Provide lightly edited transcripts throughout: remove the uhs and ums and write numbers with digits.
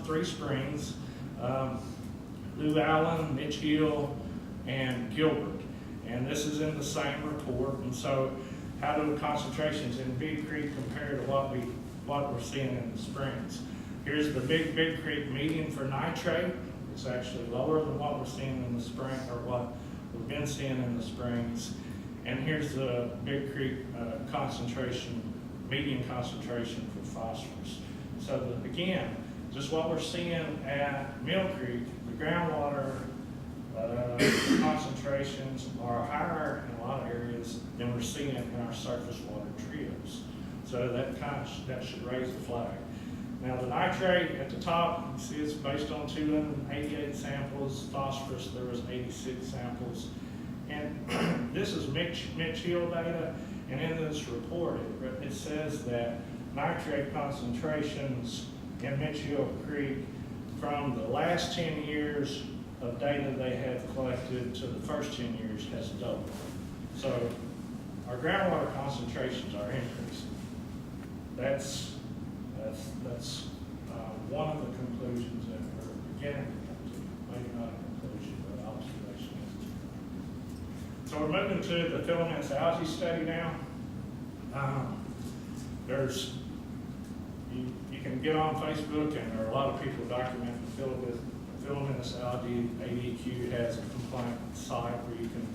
three springs, Lou Allen, Mitch Hill, and Gilbert. And this is in the same report. And so how do the concentrations in Big Creek compare to what we're seeing in the springs? Here's the Big Creek median for nitrate. It's actually lower than what we're seeing in the spring, or what we've been seeing in the springs. And here's the Big Creek median concentration for phosphorus. So again, just what we're seeing at Mill Creek, the groundwater concentrations are higher in a lot of areas than we're seeing in our surface water trios. So that should raise the flag. Now the nitrate at the top, you see it's based on 288 samples. Phosphorus, there was 86 samples. And this is Mitch Hill data, and in this report it says that nitrate concentrations in Mitch Hill Creek from the last 10 years of data they have collected to the first 10 years has doubled. So our groundwater concentrations are increasing. That's one of the conclusions that we're beginning to come to. Maybe not a conclusion, but observation. So we're moving to the filamentous algae study now. You can get on Facebook, and there are a lot of people documenting filamentous algae. ADQ has a complaint site where you can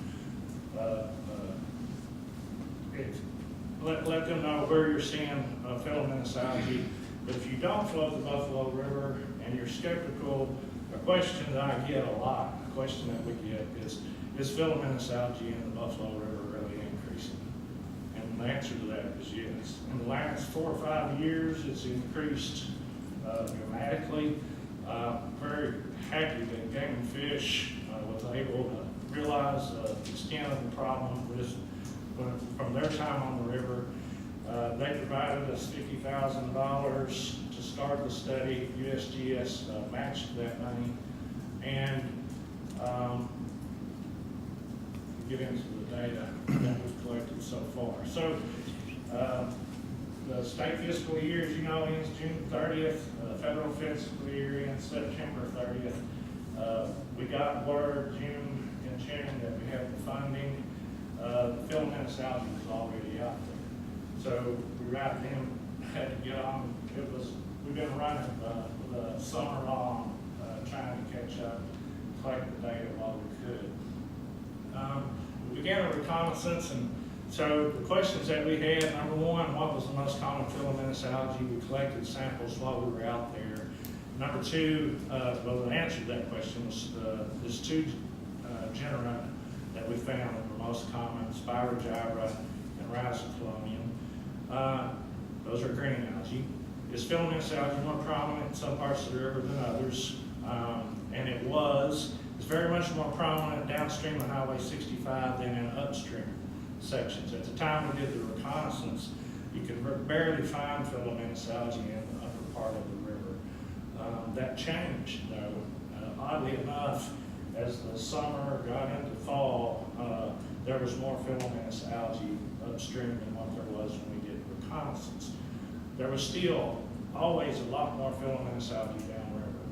let them know where you're seeing filamentous algae. But if you don't float the Buffalo River and you're skeptical, a question that I get a lot, a question that we get is filamentous algae in the Buffalo River really increasing? And the answer to that is yes. In the last 4 or 5 years, it's increased dramatically. Very happy that Game and Fish was able to realize the extent of the problem from their time on the river. They provided us $50,000 to start the study. USGS matched that money, and get into the data that we've collected so far. So the state fiscal year, as you know, ends June 30th. Federal fiscal year ends September 30th. We got word in June that we had the funding. The filamentous algae was already out there. So we right then had to get on. We've been running the summer long, trying to catch up, collect the data while we could. We began a reconnaissance, and so the questions that we had, number one, what was the most common filamentous algae? We collected samples while we were out there. Number two, well, the answer to that question was there's two genera that we found that were most common, Spirogyra and Rhizoclonium. Those are green algae. Is filamentous algae more prominent in some parts of the river than others? And it's very much more prominent downstream of Highway 65 than in upstream sections. At the time we did the reconnaissance, you could barely find filamentous algae in the upper part of the river. That changed, though. Oddly enough, as the summer got into fall, there was more filamentous algae upstream than what there was when we did reconnaissance. There was still always a lot more filamentous algae downriver.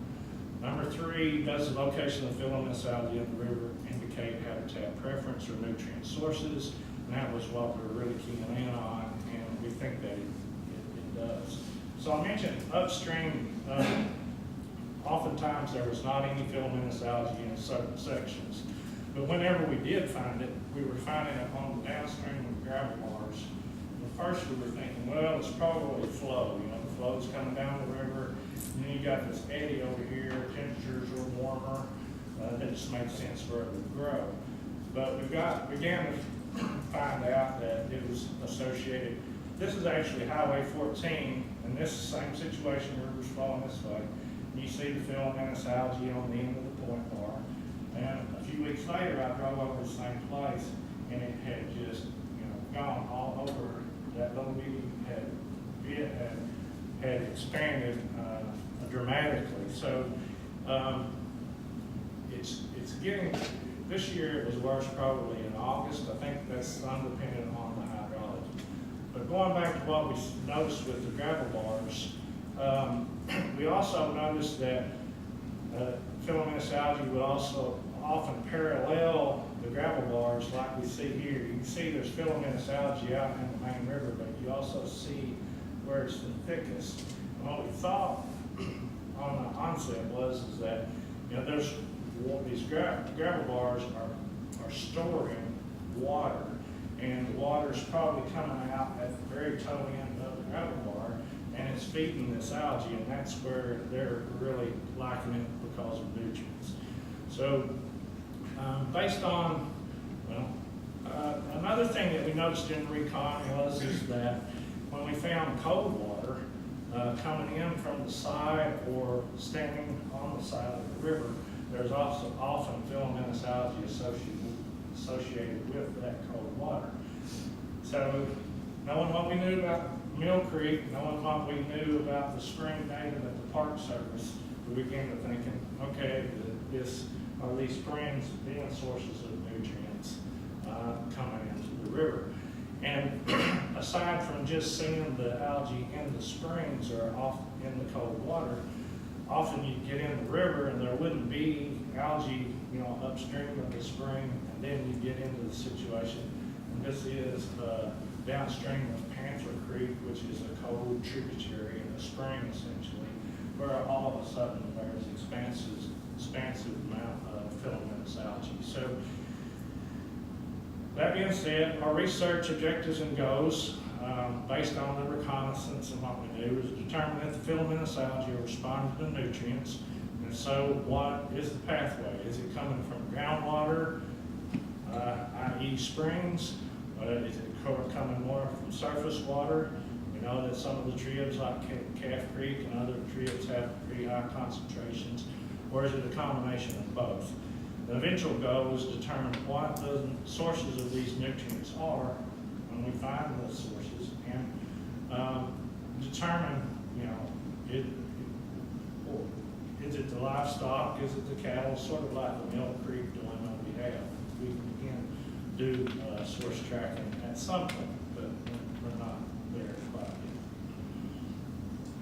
Number three, does the location of filamentous algae in the river indicate habitat preference or nutrient sources? And that was what we were really keying in on, and we think that it does. So I mentioned upstream, oftentimes there was not any filamentous algae in certain sections. But whenever we did find it, we were finding it on the downstream of gravel bars. And first we were thinking, well, it's probably flow. You know, the flow's coming down the river, and then you got this eddy over here, temperatures were warmer, that just made sense for it to grow. But we began to find out that it was associated. This is actually Highway 14, and this same situation, the river's flowing this way. And you see the filamentous algae on the end of the point bar. And a few weeks later, I drove over the same place, and it had just, gone all over. That little bitty had expanded dramatically. So it's getting. This year it was worse probably in August. I think that's undependent on the hydrology. But going back to what we noticed with the gravel bars, We also noticed that filamentous algae would also often parallel the gravel bars like we see here. You can see there's filamentous algae out in the main river, but you also see where it's the thickest. And what we thought on the onset is that, you know, there's these gravel bars are storing water, and the water's probably coming out at the very toe end of the gravel bar, and it's feeding this algae, and that's where they're really liking it because of nutrients. So based on, well, another thing that we noticed in recon is that when we found cold water coming in from the side or standing on the side of the river, there's also often filamentous algae associated with that cold water. So knowing what we knew about Mill Creek, knowing what we knew about the spring data that the Park Service, we began to thinking, okay, are these springs being sources of nutrients coming into the river? And aside from just seeing the algae in the springs or off in the cold water, often you get in the river and there wouldn't be algae, you know, upstream of the spring, and then you get into the situation. And this is downstream of Panther Creek, which is a cold tributary in the spring, essentially, where all of a sudden there's expansive amount of filamentous algae. So that being said, our research objectives and goals, based on the reconnaissance and what we knew, is to determine if the filamentous algae are responding to nutrients. And so what is the pathway? Is it coming from groundwater, i.e. springs? Is it coming more from surface water? We know that some of the tribs like Calf Creek and other tribs have pretty high concentrations. Or is it a combination of both? The eventual goal is to determine what the sources of these nutrients are when we find those sources, and determine, you know, is it the livestock, is it the cattle, sort of like the Mill Creek dilemma we have. We can do source tracking at some point, but we're not there quite yet.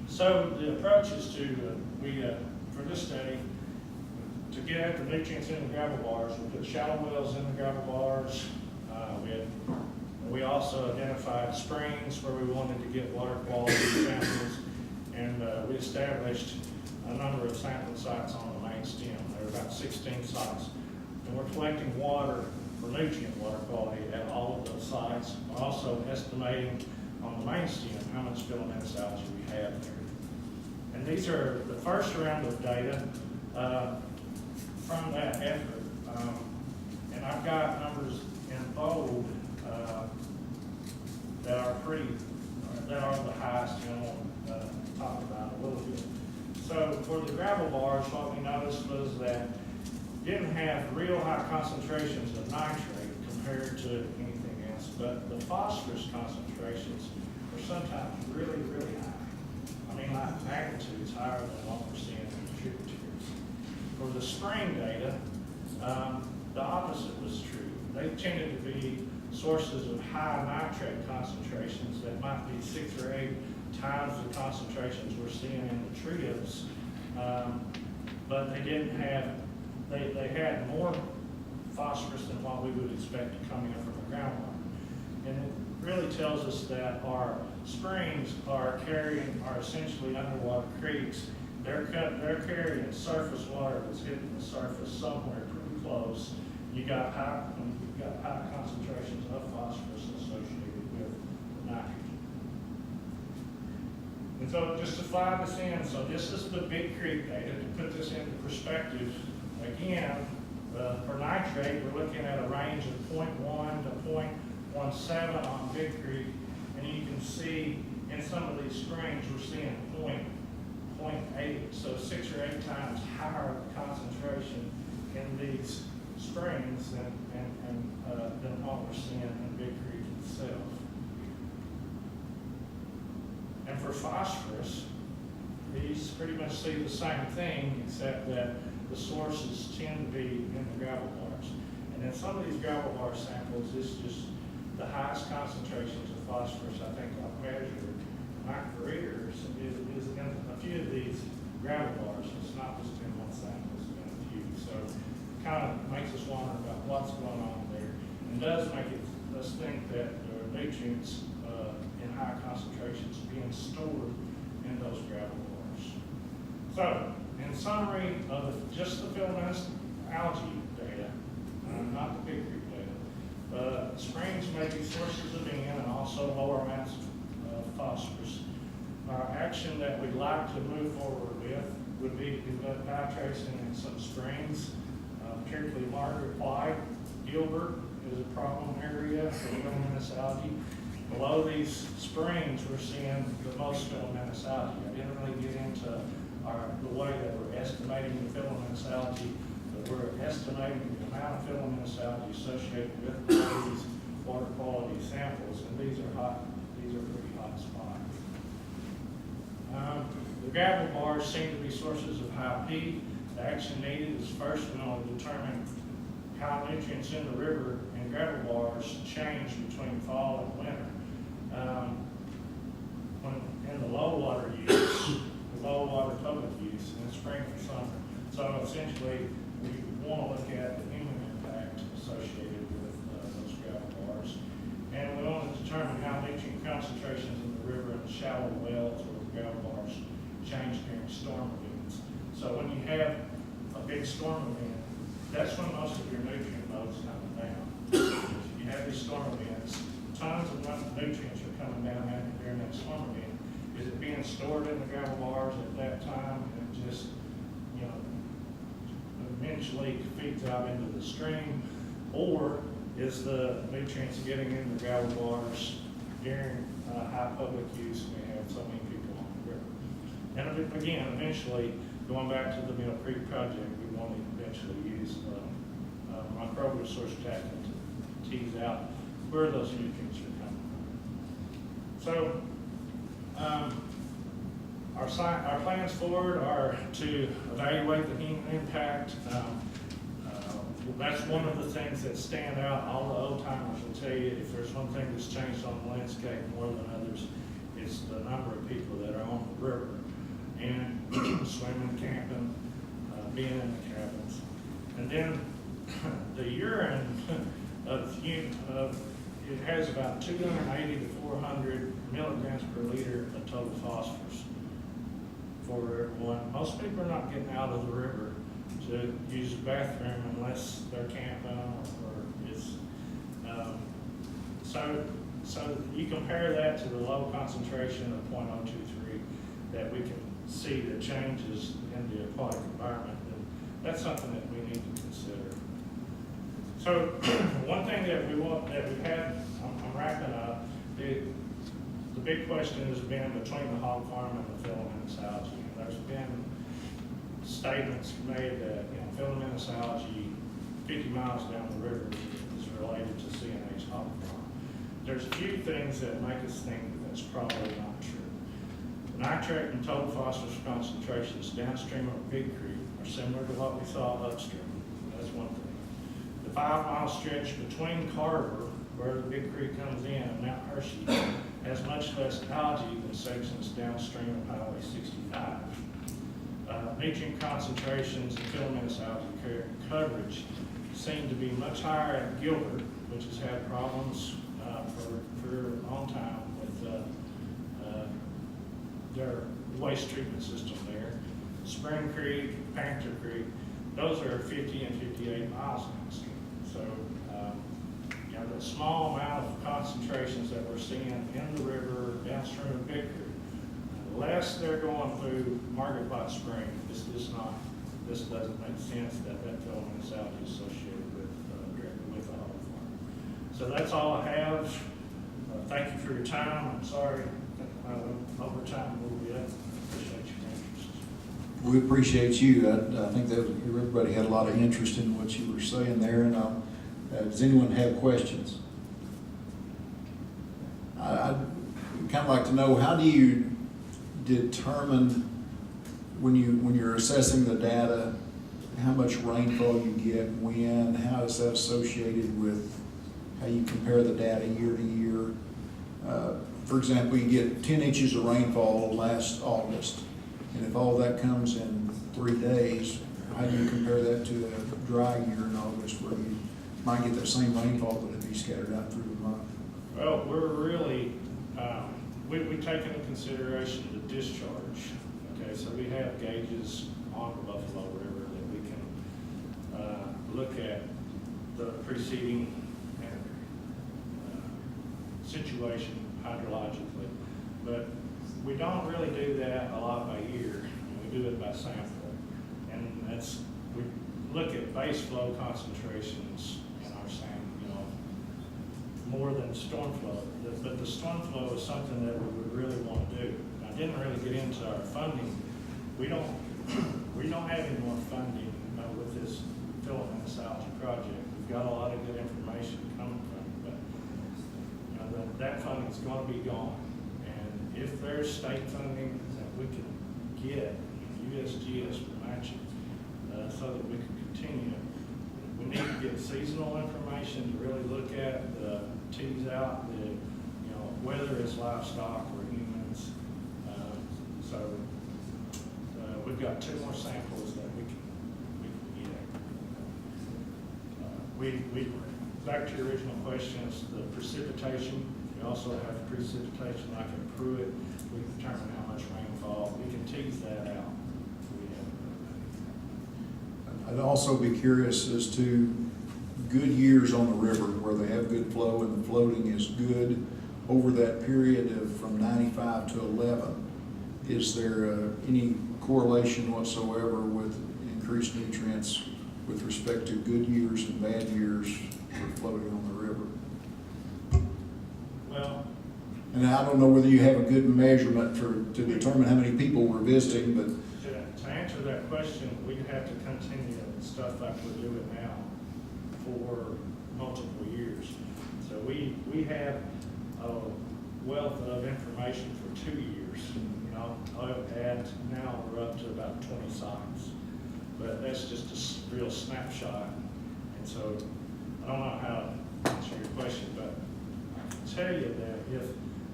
So the approach is to, for this study, to get at the nutrients in the gravel bars, we put shallow wells in the gravel bars. We also identified springs where we wanted to get water quality samples, and we established a number of sampling sites on the main stem. There were about 16 sites. And we're collecting water for nutrient water quality at all of those sites. We're also estimating on the main stem how much filamentous algae we have there. And these are the first round of data from that effort. And I've got numbers in bold that are the highest, you know, talk about a little bit. So for the gravel bars, what we noticed was that didn't have real high concentrations of nitrate compared to anything else, but the phosphorus concentrations were sometimes really, really high. I mean, like magnitudes higher than what we're seeing in the tributaries. For the spring data, the opposite was true. They tended to be sources of high nitrate concentrations that might be 6 or 8 times the concentrations we're seeing in the trios, but they didn't have, they had more phosphorus than what we would expect coming in from the groundwater. And it really tells us that our springs are essentially underwater creeks. They're carrying surface water that's hitting the surface somewhere pretty close. You've got high concentrations of phosphorus associated with nitrogen. And so just to fly this in, so this is the Big Creek data. To put this into perspective, again, for nitrate, we're looking at a range of 0.1 to 0.17 on Big Creek, and you can see in some of these springs we're seeing 0.8, so 6 or 8 times higher concentration in these springs than what we're seeing in Big Creek itself. And for phosphorus, these pretty much see the same thing, except that the sources tend to be in the gravel bars. And in some of these gravel bar samples, it's just the highest concentrations of phosphorus I think I've measured my career is in a few of these gravel bars. It's not just in one sample, it's been a few. So it kind of makes us wonder about what's going on there, and does make us think that there are nutrients in high concentrations being stored in those gravel bars. So, in summary of just the filamentous algae data, not the Big Creek data, springs may be sources of N and also lower amounts of phosphorus. Our action that we'd like to move forward with would be to develop nitrates in some springs, particularly Margaret White. Gilbert is a problem area for filamentous algae. Below these springs, we're seeing the most filamentous algae. I didn't really get into the way that we're estimating the filamentous algae, but we're estimating the amount of filamentous algae associated with these water quality samples, and these are pretty hot spots. The gravel bars seem to be sources of high P. The action needed is first we want to determine how nutrients in the river and gravel bars change between fall and winter. When in the low water use, the low water public use, and spring and summer. So essentially, we want to look at the human impact associated with those gravel bars. And we want to determine how nutrient concentrations in the river and the shallow wells where the gravel bars change during storm events. So when you have a big storm event, that's when most of your nutrient loads come down. If you have these storm events, tons of nutrients are coming down during that storm event. Is it being stored in the gravel bars at that time and just, eventually feeds out into the stream? Or is the nutrients getting in the gravel bars during high public use? We have so many people on the river. And again, eventually, going back to the Mill Creek project, we want to eventually use microbial source tracking to tease out where those nutrients are coming from. So, our plans forward are to evaluate the human impact. That's one of the things that stand out. All the old timers will tell you if there's one thing that's changed on the landscape more than others, it's the number of people that are on the river and swimming, camping, being in the cabins. And then the urine it has about 280 to 400 milligrams per liter of total phosphorus for everyone. Most people are not getting out of the river to use the bathroom unless they're camping or it's, so you compare that to the low concentration of 0.023 that we can see the changes in the aquatic environment, and that's something that we need to consider. So one thing that we've had, I'm wrapping up, the big question has been between the hog farm and the filamentous algae. And there's been statements made that filamentous algae 50 miles down the river is related to CNH hog farm. There's a few things that make us think that that's probably not true. The nitrate and total phosphorus concentrations downstream of Big Creek are similar to what we saw upstream. That's one thing. The 5-mile stretch between Carver, where the Big Creek comes in, and Mount Hershey has much less algae than sections downstream of Highway 65. Nutrient concentrations and filamentous algae coverage seem to be much higher at Gilbert, which has had problems for a long time with their waste treatment system there. Spring Creek, Panther Creek, those are 50 and 58 miles downstream. So, the small amount of concentrations that we're seeing in the river downstream of Big Creek, unless they're going through Margaret White Spring, this doesn't make sense that filamentous algae is associated with the hog farm. So that's all I have. Thank you for your time. I'm sorry I went over time a little bit. Appreciate your interest. We appreciate you. I think that everybody had a lot of interest in what you were saying there. And does anyone have questions? I'd kind of like to know, how do you determine when you're assessing the data, how much rainfall you get, when, how is that associated with how you compare the data year to year? for example, you get 10 inches of rainfall last August, and if all that comes in 3 days, how do you compare that to a dry year in August where you might get that same rainfall, but it'd be scattered out through the month? Well, we're really, we take into consideration the discharge. Okay, so we have gauges on the Buffalo River that we can look at the preceding situation hydrologically, but we don't really do that a lot by year. We do it by sample, and that's, we look at base flow concentrations in our sample, more than storm flow. But the storm flow is something that we would really want to do. I didn't really get into our funding. We don't have any more funding with this filamentous algae project. We've got a lot of good information coming from it, but that funding is going to be gone. And if there's state funding that we can get, USGS will match it so that we can continue. We need to get seasonal information to really look at, tease out the, whether it's livestock or humans. So we've got 2 more samples that we can get. Back to your original questions, the precipitation. We also have precipitation like in Pruitt. We can determine how much rainfall. We can tease that out. I'd also be curious as to good years on the river where they have good flow and the floating is good over that period of from 95 to 11. Is there any correlation whatsoever with increased nutrients with respect to good years and bad years for floating on the river? Well, and I don't know whether you have a good measurement to determine how many people we're visiting, but to answer that question, we'd have to continue stuff like we're doing now for multiple years. So we have a wealth of information for 2 years. And now we're up to about 20 sites, but that's just a real snapshot. And so I don't know how to answer your question, but I can tell you that if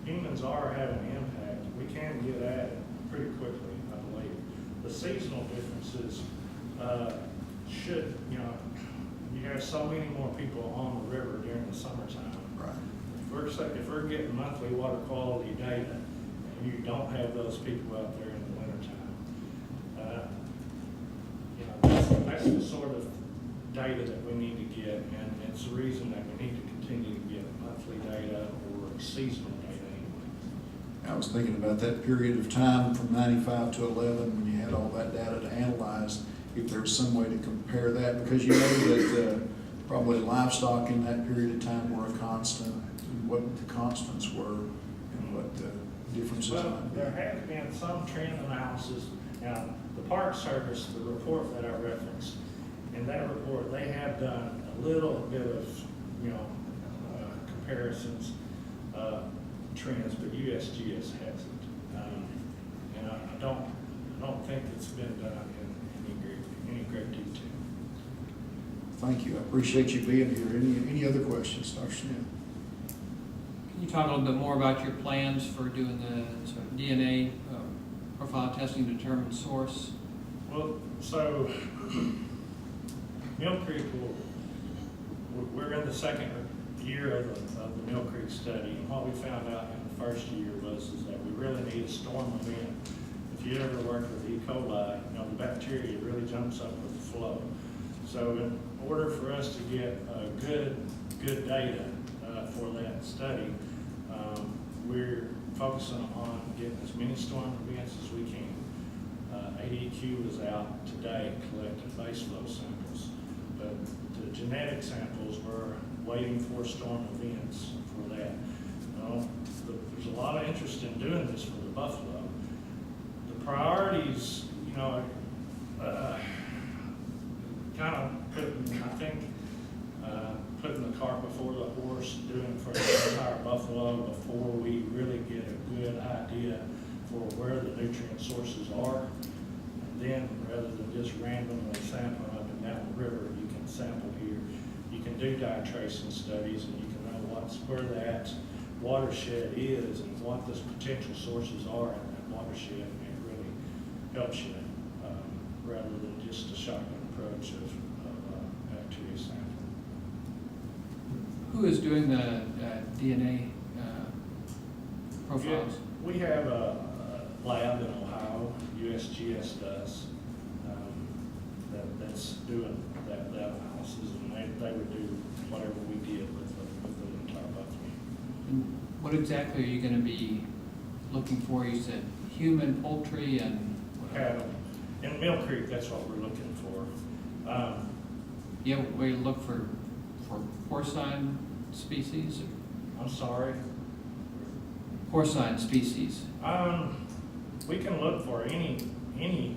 humans are having an impact, we can get at it pretty quickly, I believe. The seasonal differences should, you have so many more people on the river during the summertime. right. If we're getting monthly water quality data, and you don't have those people out there in the wintertime, that's the sort of data that we need to get, and it's the reason that we need to continue to get monthly data or seasonal data anyway. I was thinking about that period of time from 95 to 11 when you had all that data to analyze, if there was some way to compare that, because you know that probably livestock in that period of time were a constant, and what the constants were and what the differences Well, might be. there have been some trend analysis. Now, the Park Service, the report that I referenced, in that report, they have done a little bit of, comparisons, trends, but USGS hasn't. And I don't think it's been done in any great detail. Thank you. I appreciate you being here. Any other questions, Dr. Smith? Can you talk a little bit more about your plans for doing the sort of DNA profile testing to determine source? Well, so Mill Creek we're in the second year of the Mill Creek study, and what we found out in the first year is that we really need a storm event. If you ever worked with E. coli, the bacteria really jumps up with the flow. So in order for us to get good data for that study, we're focusing on getting as many storm events as we can. ADQ is out today collecting base flow samples, but the genetic samples we're waiting for storm events for that. There's a lot of interest in doing this for the buffalo. The priorities, kind of putting the cart before the horse, doing for the entire buffalo before we really get a good idea for where the nutrient sources are. And then, rather than just randomly sampling up and down the river, you can sample here. You can do diatration studies, and you can know where they're at watershed is and what those potential sources are in that watershed, and it really helps you, rather than just a shotgun approach of bacteria sampling. Who is doing the DNA profiles? We have a lab in Ohio, USGS does, that's doing that analysis, and they would do whatever we did with the entire buffalo. And what exactly are you going to be looking for? You said human, poultry, and what else? Cattle. In Mill Creek, that's what we're looking for. Yeah, we look for porcine species, I'm sorry. porcine species. We can look for any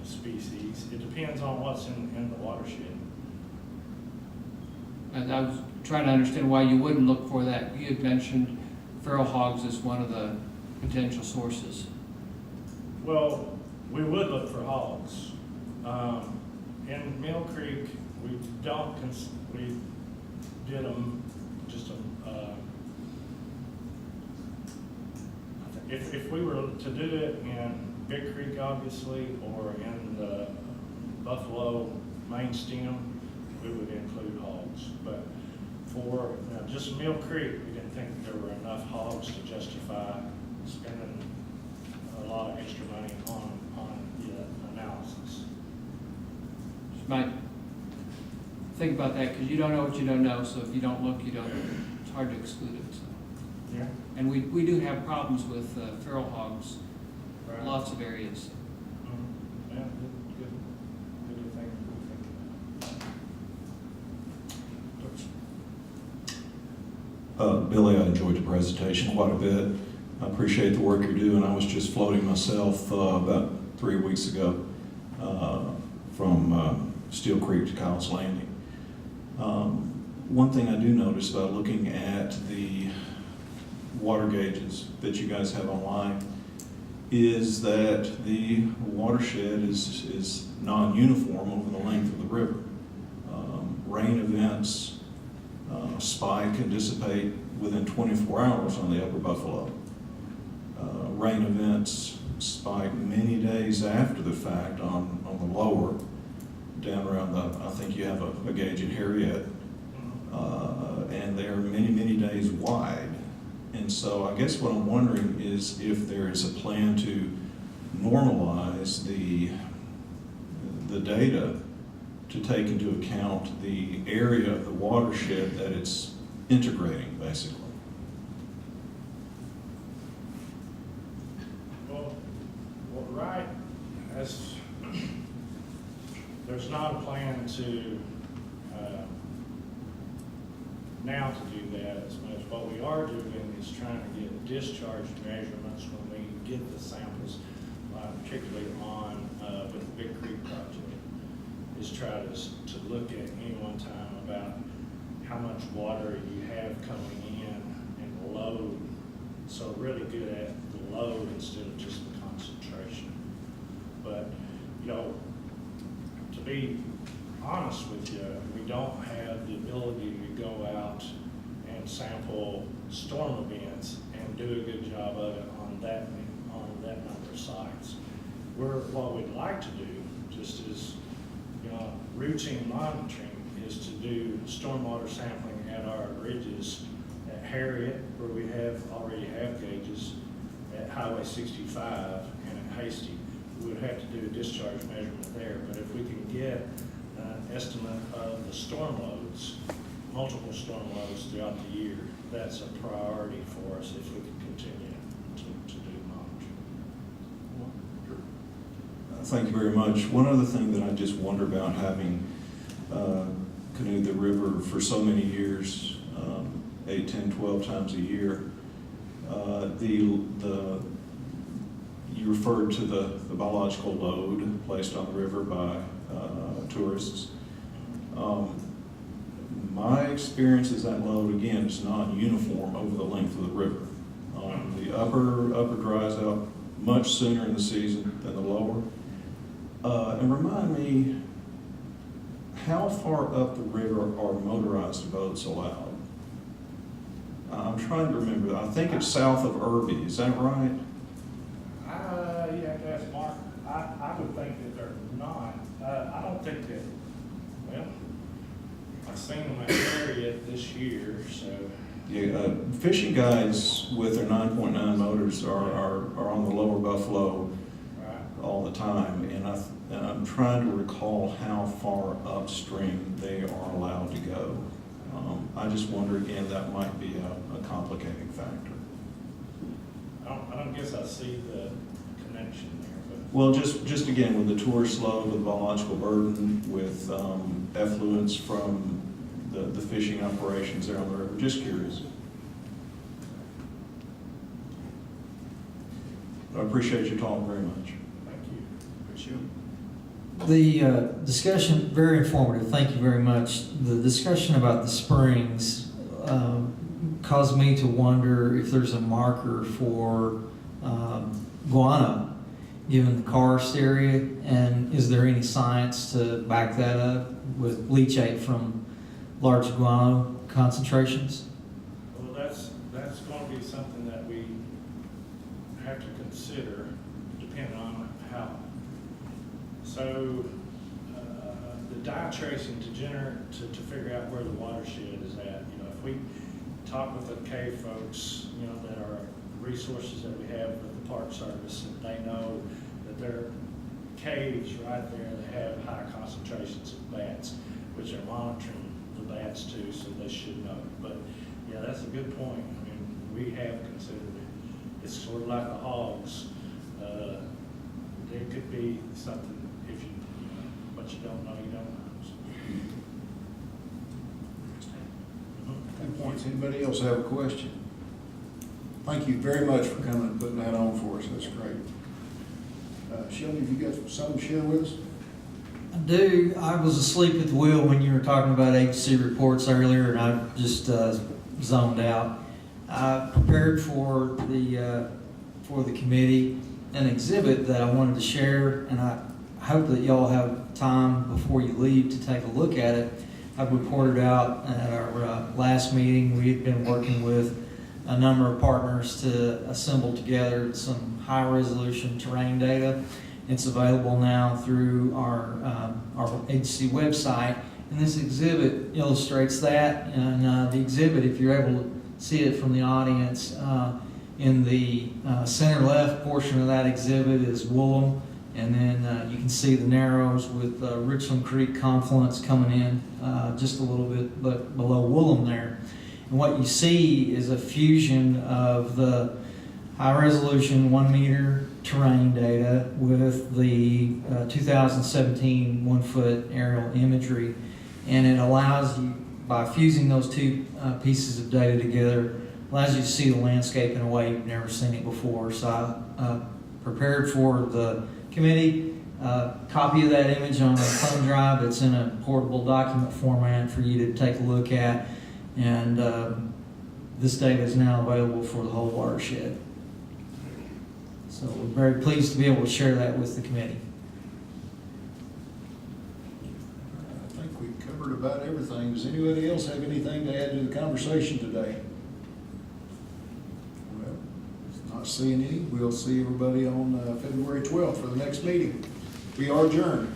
species. It depends on what's in the watershed. And I was trying to understand why you wouldn't look for that. You had mentioned feral hogs as one of the potential sources. Well, we would look for hogs. In Mill Creek, we don't, we did them just if we were to do it in Big Creek, obviously, or in the Buffalo main stem, we would include hogs. But for just Mill Creek, we didn't think there were enough hogs to justify spending a lot of extra money on the analysis. Just might think about that, because you don't know what you don't know, so if you don't look, you don't, it's hard to exclude it. So. Yeah. And we do have problems with feral hogs, Right. lots of areas. Yeah, good to think. Billy, I enjoyed the presentation quite a bit. I appreciate the work you're doing. I was just floating myself about 3 weeks ago from Steel Creek to Kyle's Landing. One thing I do notice about looking at the water gauges that you guys have online is that the watershed is non-uniform over the length of the river. Rain events spike and dissipate within 24 hours on the Upper Buffalo. Rain events spike many days after the fact on the lower, down around I think you have a gauge in Harriet, and they are many, many days wide. And so I guess what I'm wondering is if there is a plan to normalize the data to take into account the area of the watershed that it's integrating, basically. Well, right, as there's not a plan to now to do that as much. What we are doing is trying to get discharge measurements when we get the samples, particularly on with the Big Creek project, is try to look at any one time about how much water you have coming in and the load. So really good at the load instead of just the concentration. But, to be honest with you, we don't have the ability to go out and sample storm events and do a good job of it on that number of sites. What we'd like to do, just as routine monitoring, is to do stormwater sampling at our ridges at Harriet, where we already have gauges, at Highway 65 and at Hasty. We would have to do a discharge measurement there, but if we can get an estimate of the storm loads, multiple storm loads throughout the year, that's a priority for us if we can continue to do monitoring. Thank you very much. One other thing that I just wonder about, having canoed the river for so many years, 8, 10, 12 times a year, you referred to the biological load placed on the river by tourists. My experience is that load, again, is not uniform over the length of the river. The upper dries out much sooner in the season than the lower. And remind me, how far up the river are motorized boats allowed? I'm trying to remember, I think it's south of Irby, is that right? You have to ask Mark. I would think that they're not. I don't think that, well, I've seen them in the area this year, so. Yeah, fishing guides with their 9.9 motors are on the lower Buffalo Right. all the time, and I'm trying to recall how far upstream they are allowed to go. I just wonder, again, that might be a complicating factor. I don't guess I see the connection there, but. Well, just again, with the tourist load, with biological burden, with effluents from the fishing operations there on the river, just curious. I appreciate your talk very much. Thank you. Appreciate it. The discussion, very informative, thank you very much. The discussion about the springs caused me to wonder if there's a marker for guano, given the karst area, and is there any science to back that up with leachate from large guano concentrations? Well, that's going to be something that we have to consider, depending on how. So, the dye tracing to figure out where the watershed is at. You know, if we talk with the cave folks, you know, that are resources that we have with the Park Service, and they know that there are caves right there that have high concentrations of bats, which are monitoring the bats too, so they should know. But yeah, that's a good point. I mean, we have considered it. It's sort of like the hogs. There could be something if you know, what you don't know, you don't know. Good points. Anybody else have a question? Thank you very much for coming and putting that on for us. That's great. Shelby, have you got something to share with us? I do. I was asleep at the wheel when you were talking about agency reports earlier, and I just zoned out. I prepared for the committee an exhibit that I wanted to share, and I hope that y'all have time before you leave to take a look at it. I reported out at our last meeting. We had been working with a number of partners to assemble together some high-resolution terrain data. It's available now through our agency website, and this exhibit illustrates that. And the exhibit, if you're able to see it from the audience, in the center left portion of that exhibit is Woolham, and then you can see the Narrows with Richland Creek confluence coming in just a little bit but below Woolham there. And what you see is a fusion of the high-resolution 1-meter terrain data with the 2017 1-foot aerial imagery, and it allows you, by fusing those two pieces of data together, allows you to see the landscape in a way you've never seen it before. So I prepared for the committee a copy of that image on a thumb drive. It's in a portable document format for you to take a look at, and this data is now available for the whole watershed. So we're very pleased to be able to share that with the committee. I think we covered about everything. Does anybody else have anything to add to the conversation today? Well, not seeing any. We'll see everybody on February 12th for the next meeting. We are adjourned.